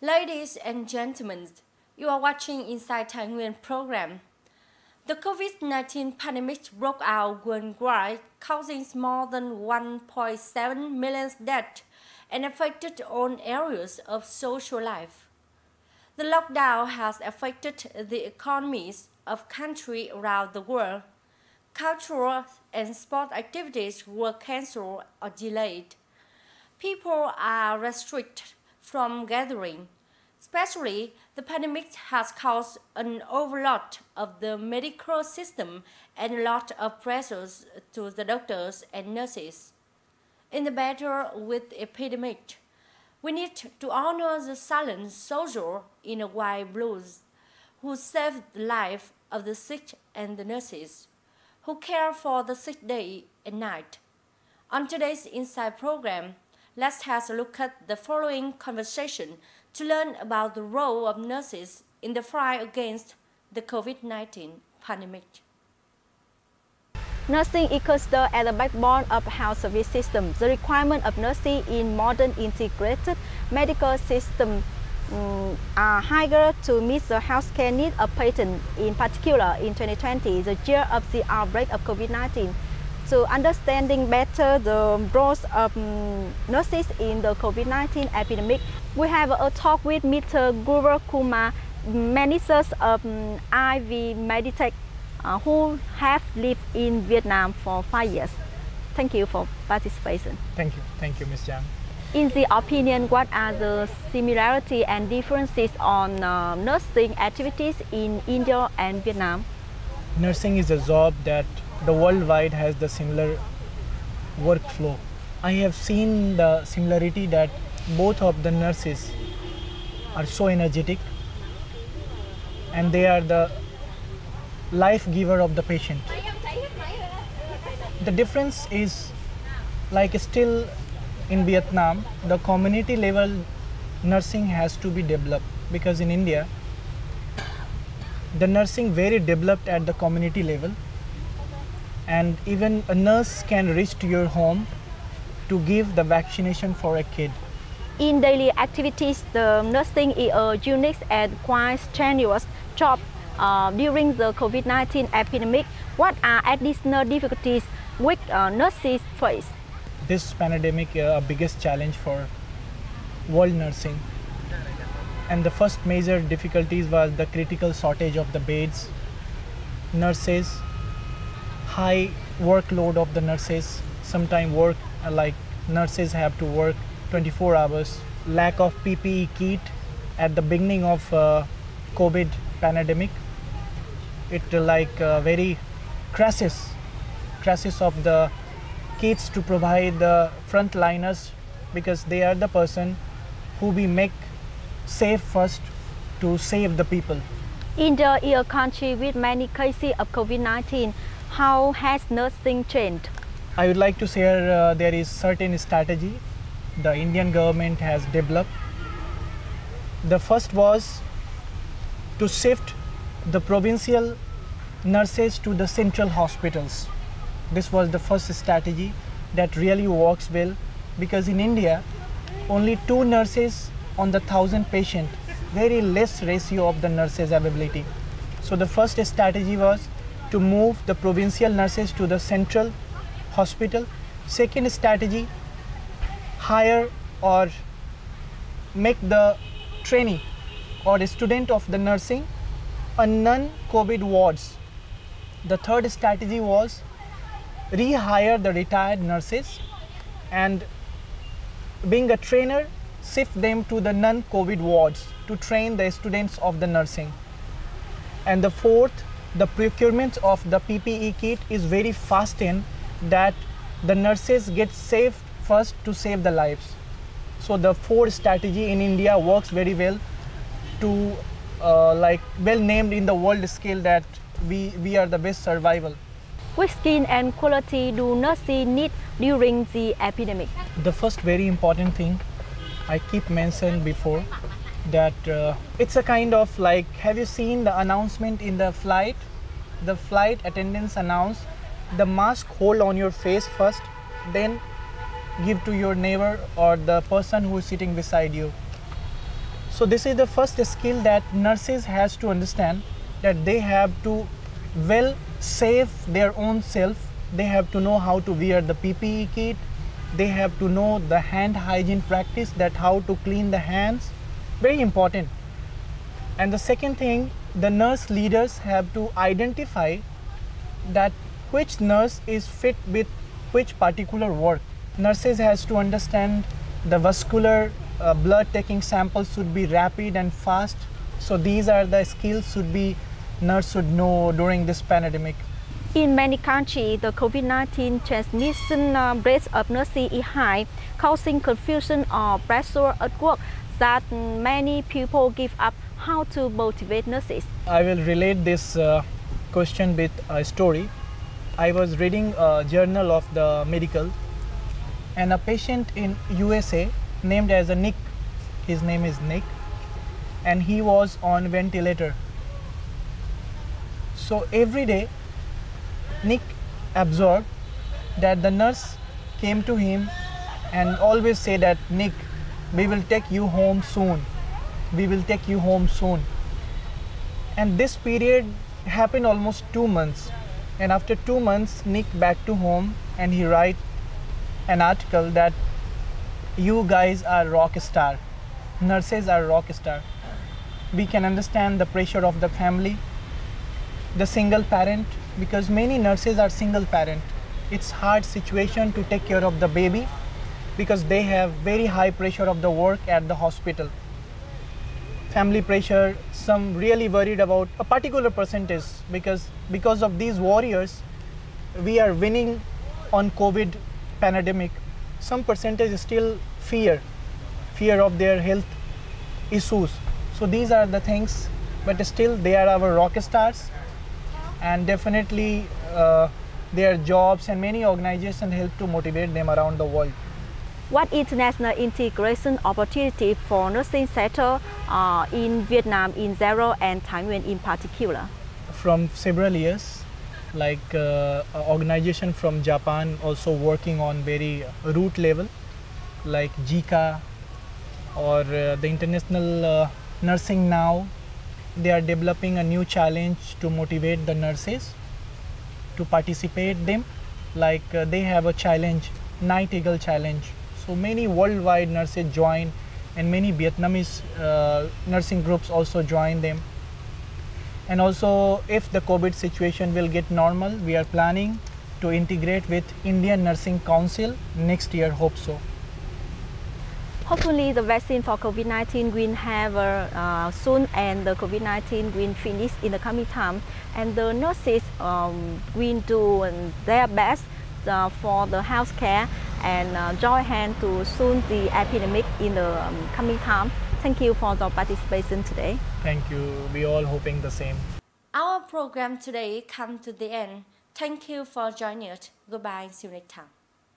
Ladies and gentlemen, you are watching Inside Thái Nguyên program. The COVID-19 pandemic broke out worldwide, causing more than 1.7 million deaths and affected all areas of social life. The lockdown has affected the economies of countries around the world. Cultural and sport activities were cancelled or delayed. People are restricted from gathering. Especially, the pandemic has caused an overload of the medical system and a lot of pressures to the doctors and nurses. In the battle with the epidemic, we need to honor the silent soldier in a white blouse who saved the life of the sick and the nurses, who care for the sick day and night. On today's Inside program, let's have a look at the following conversation to learn about the role of nurses in the fight against the COVID-19 pandemic. Nursing is considered as the backbone of the health service system. The requirements of nursing in modern integrated medical system are higher to meet the healthcare needs of patients, in particular in 2020, the year of the outbreak of COVID-19. To understanding better the role of nurses in the COVID-19 epidemic, we have a talk with Mr. Guru Kumar, manager of IV Meditech, who have lived in Vietnam for 5 years. Thank you for participation. Thank you, Ms. Jiang. In the opinion, what are the similarities and differences on nursing activities in India and Vietnam? Nursing is a job that the worldwide has the similar workflow. I have seen the similarity that both of the nurses are so energetic and they are the life giver of the patient. The difference is like still in Vietnam, the community level nursing has to be developed, because in India, the nursing very developed at the community level, and even a nurse can reach to your home to give the vaccination for a kid. In daily activities, the nursing is a unique and quite strenuous job during the COVID-19 epidemic. What are additional difficulties which nurses face? This pandemic is a biggest challenge for world nursing. And the first major difficulties was the critical shortage of the beds, nurses, high workload of the nurses. Sometimes like nurses have to work 24 hours. Lack of PPE kit at the beginning of COVID pandemic. It very crisis of the kits to provide the frontliners, because they are the person who we make safe first to save the people. India is a country with many cases of COVID-19. How has nursing changed? I would like to share there is certain strategy the Indian government has developed. The first was to shift the provincial nurses to the central hospitals. This was the first strategy that really works well, because in India, only 2 nurses on the 1,000 patients, very less ratio of the nurses availability. So the first strategy was to move the provincial nurses to the central hospital. Second strategy, hire or make the trainee or a student of the nursing on non-COVID wards. The third strategy was rehire the retired nurses and being a trainer, shift them to the non-COVID wards to train the students of the nursing. And the fourth, the procurement of the PPE kit is very fast in that the nurses get saved first to save the lives. So the fourth strategy in India works very well to well named in the world scale that we are the best survival. Which skill and quality do nurses need during the epidemic? The first very important thing I keep mentioned before, that it's a kind of like, have you seen the announcement in the flight? The flight attendants announce the mask hold on your face first, then give to your neighbor or the person who is sitting beside you. So this is the first skill that nurses has to understand, that they have to well save their own self. They have to know how to wear the PPE kit. They have to know the hand hygiene practice, that how to clean the hands, very important. And the second thing, the nurse leaders have to identify that which nurse is fit with which particular work. Nurses has to understand the vascular blood taking samples should be rapid and fast. So these are the skills nurse should know during this pandemic. In many countries, the COVID-19 transmission rate of nursing is high, causing confusion or pressure at work that many people give up. How to motivate nurses? I will relate this question with a story. I was reading a journal of the medical, and a patient in USA named as a Nick, his name is Nick, and he was on ventilator. So every day Nick observed that the nurse came to him and always say that, Nick, we will take you home soon. We will take you home soon. And this period happened almost 2 months. And after 2 months, Nick back to home and he write an article that you guys are rock star. Nurses are rock star. We can understand the pressure of the family, the single parent, because many nurses are single parent. It's hard situation to take care of the baby because they have very high pressure of the work at the hospital. Family pressure, some really worried about a particular percentage, because of these warriors, we are winning on COVID pandemic. Some percentage is still fear of their health issues. So these are the things, but still they are our rock stars. And definitely their jobs and many organizations help to motivate them around the world. What international integration opportunity for nursing sector in Vietnam in general and Taiwan in particular? From several years, like organization from Japan also working on very root level, like JICA or the International Nursing Now. They are developing a new challenge to motivate the nurses to participate them. Like they have a challenge, Night Eagle Challenge. So many worldwide nurses join, and many Vietnamese nursing groups also join them. And also, if the COVID situation will get normal, we are planning to integrate with Indian Nursing Council next year, hope so. Hopefully the vaccine for COVID-19 will have soon, and the COVID-19 will finish in the coming time, and the nurses will do their best for the healthcare and join hands to soon the epidemic in the coming time. Thank you for the participation today. Thank you. We all hoping the same. Our program today comes to the end. Thank you for joining us. Goodbye. See you next time.